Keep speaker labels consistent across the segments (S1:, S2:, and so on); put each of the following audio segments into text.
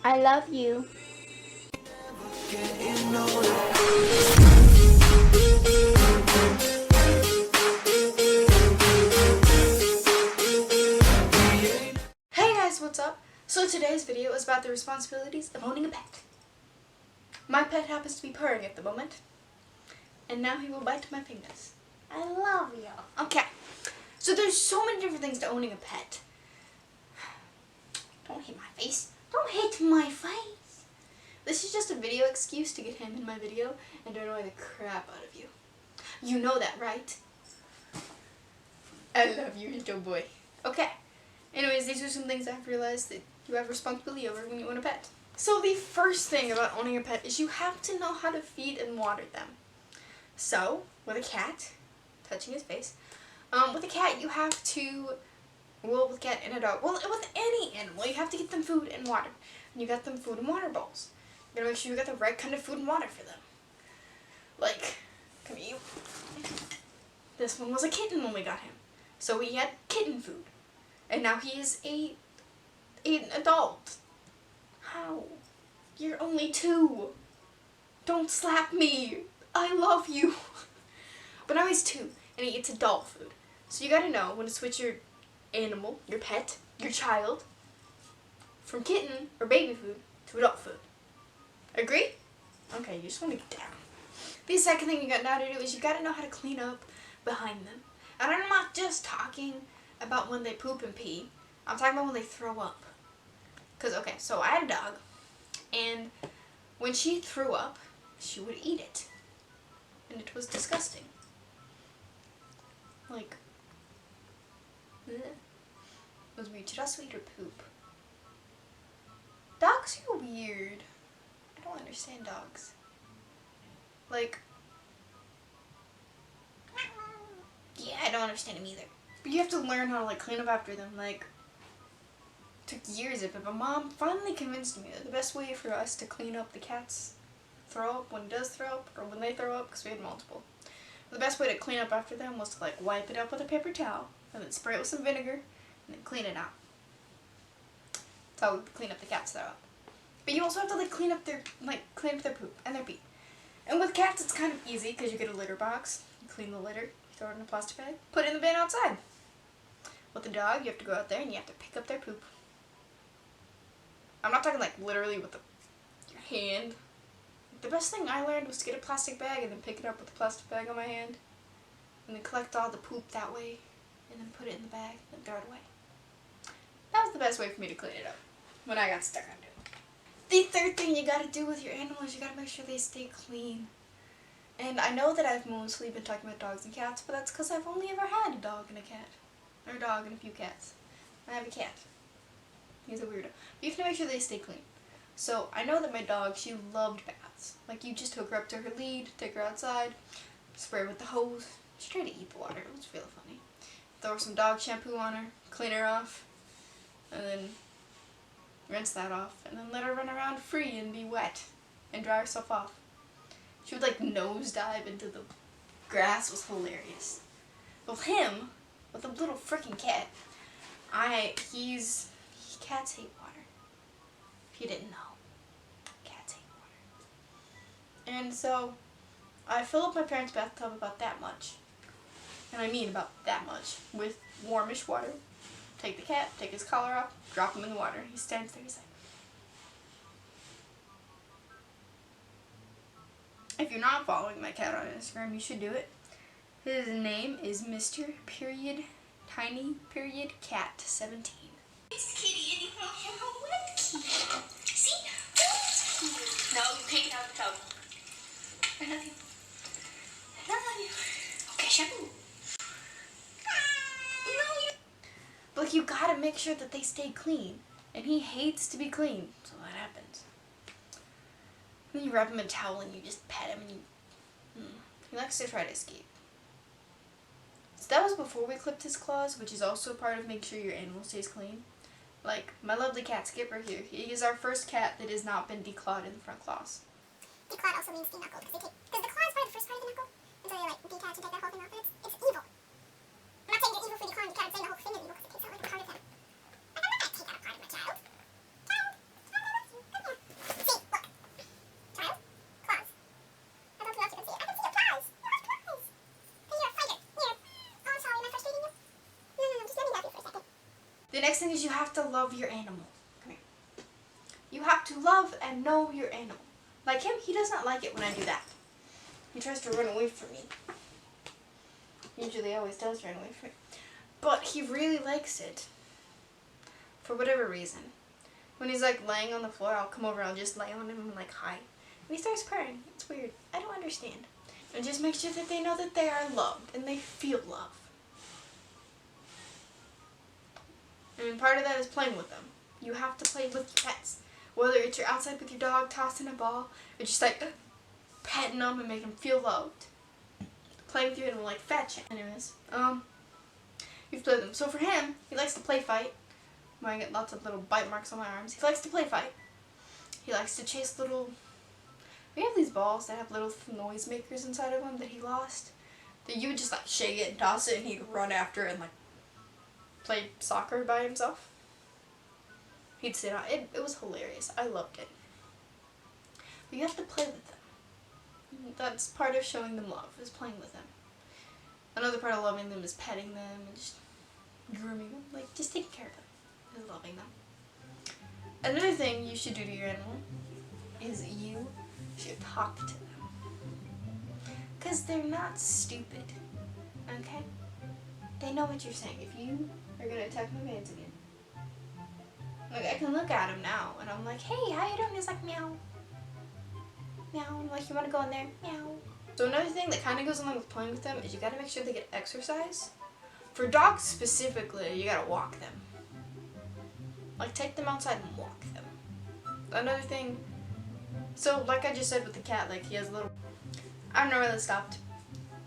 S1: I love you.
S2: Hey guys, what's up? So today's video is about the responsibilities of owning a pet. My pet happens to be purring at the moment, and now he will bite my fingers. I love you. Okay, so there's so many different things to owning a pet. Don't hit my face. Don't hit my face. This is just a video excuse to get him in my video and to annoy the crap out of you. You know that, right? I love you, little boy. Okay. Anyways, these are some things I've realized that you have responsibility over when you own a pet. So the first thing about owning a pet is you have to know how to feed and water them. So, with a cat, touching his face, with a cat you have to, with a cat and a dog, with any animal, you have to get them food and water. And you got them food and water bowls. You gotta make sure you got the right kind of food and water for them. Like, come here. This one was a kitten when we got him. So we had kitten food. And now he is an adult. How? You're only 2. Don't slap me. I love you. But now he's 2 and he eats adult food. So you gotta know when to switch your animal, your pet, your child, from kitten or baby food to adult food. Agree? Okay, you just want to get down. The second thing you got now to do is you gotta know how to clean up behind them. And I'm not just talking about when they poop and pee. I'm talking about when they throw up. Because, okay, so I had a dog, and when she threw up, she would eat it. And it was disgusting. Like, bleh. It was weird. Should I also eat her poop? Dogs are weird. I don't understand dogs. Like, yeah, I don't understand them either. But you have to learn how to, like, clean up after them. Like, took years of it, but Mom finally convinced me that the best way for us to clean up the cat's throw up when it does throw up, or when they throw up, because we had multiple, the best way to clean up after them was to, like, wipe it up with a paper towel, and then spray it with some vinegar, and then clean it out. That's how we clean up the cat's throw up. But you also have to, like, clean up their poop and their pee. And with cats, it's kind of easy, because you get a litter box, you clean the litter, you throw it in a plastic bag, put it in the bin outside. With the dog, you have to go out there and you have to pick up their poop. I'm not talking like literally with your hand. The best thing I learned was to get a plastic bag and then pick it up with the plastic bag on my hand. And then collect all the poop that way. And then put it in the bag and throw it away. That was the best way for me to clean it up when I got stuck on it. The third thing you gotta do with your animals, you gotta make sure they stay clean. And I know that I've mostly been talking about dogs and cats, but that's because I've only ever had a dog and a cat. Or a dog and a few cats. I have a cat. He's a weirdo. You have to make sure they stay clean. So I know that my dog, she loved baths. Like, you just hook her up to her lead, take her outside, spray her with the hose. She tried to eat the water. It was really funny. Throw some dog shampoo on her, clean her off, and then rinse that off, and then let her run around free and be wet and dry herself off. She would like nosedive into the grass. It was hilarious. With him, with a little freaking cat, cats hate water. If you didn't know, cats hate water. And so, I fill up my parents' bathtub about that much. And I mean about that much. With warmish water. Take the cat, take his collar off, drop him in the water. He stands there, he's like... If you're not following my cat on Instagram, you should do it. His name is Mr. Tiny Cat 17.
S1: It's Kitty and you don't have a wet. See? No, you can't get out of the tub. I love you. I love you. Okay, shampoo. No, you...
S2: But like, you gotta make sure that they stay clean. And he hates to be clean, so that happens. Then you wrap him in a towel and you just pet him and he likes to try to escape. So that was before we clipped his claws, which is also part of making sure your animal stays clean. Like, my lovely cat Skipper here, he is our first cat that has not been declawed in the front claws.
S3: Declawed also means denockled, because the claw is part of the first part of the knuckle, and so they like detach and take that whole thing off, and it's evil. I'm not saying you're evil for declawing the cat, I'm saying the whole thing is evil, because it takes out like a part of him. Like, I'm not gonna take out a part of my child. Child, I love you.
S2: The next thing is you have to love your animal. Come here. You have to love and know your animal. Like him, he does not like it when I do that. He tries to run away from me. Usually always does run away from me. But he really likes it. For whatever reason. When he's like laying on the floor, I'll come over, I'll just lay on him and like hi. And he starts crying. It's weird. I don't understand. And just make sure that they know that they are loved and they feel love. And part of that is playing with them. You have to play with your pets. Whether it's you're outside with your dog tossing a ball, or just like petting them and making them feel loved. Playing with your animal like fetch it. Anyways, you've played them. So for him, he likes to play fight. I get lots of little bite marks on my arms. He likes to play fight. He likes to chase little... We have these balls that have little noise makers inside of them that he lost. That you would just like shake it and toss it and he'd run after it and like play soccer by himself. He'd sit on it. It was hilarious. I loved it. But you have to play with them. That's part of showing them love, is playing with them. Another part of loving them is petting them and just grooming them. Like, just taking care of them. Is loving them. Another thing you should do to your animal is you should talk to them. Because they're not stupid. Okay? They know what you're saying. If you are going to attack my mans again. Like, I can look at him now and I'm like, hey, how you doing? He's like, meow. Meow. I'm like, you want to go in there? Meow. So another thing that kind of goes along with playing with them is you got to make sure they get exercise. For dogs specifically, you got to walk them. Like, take them outside and walk them. Another thing, so like I just said with the cat, like he has a little, I don't know where that stopped.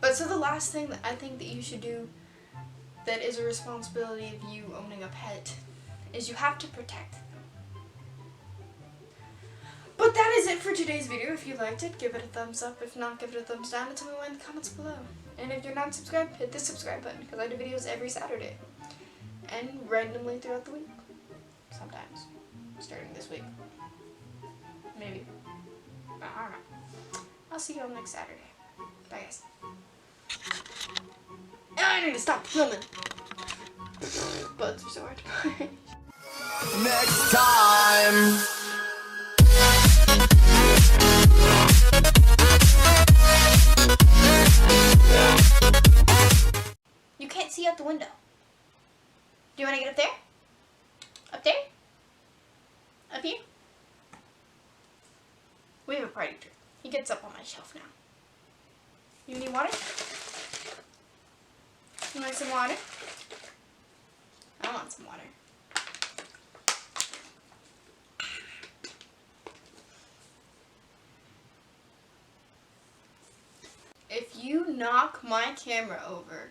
S2: But so the last thing that I think that you should do that is a responsibility of you owning a pet is you have to protect them. But that is it for today's video. If you liked it, give it a thumbs up. If not, give it a thumbs down and tell me why in the comments below. And if you're not subscribed, hit the subscribe button because I do videos every Saturday and randomly throughout the week. Sometimes. Starting this week. Maybe. I don't know. I'll see you all next Saturday. Bye, guys. I need to stop filming. Buds are so hard.
S4: Next time.
S2: You can't see out the window. Do you want to get up there? Up there? Up here? We have a party trick. He gets up on my shelf now. You need water? You want some water? I want some water. If you knock my camera over,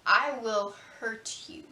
S2: I will hurt you.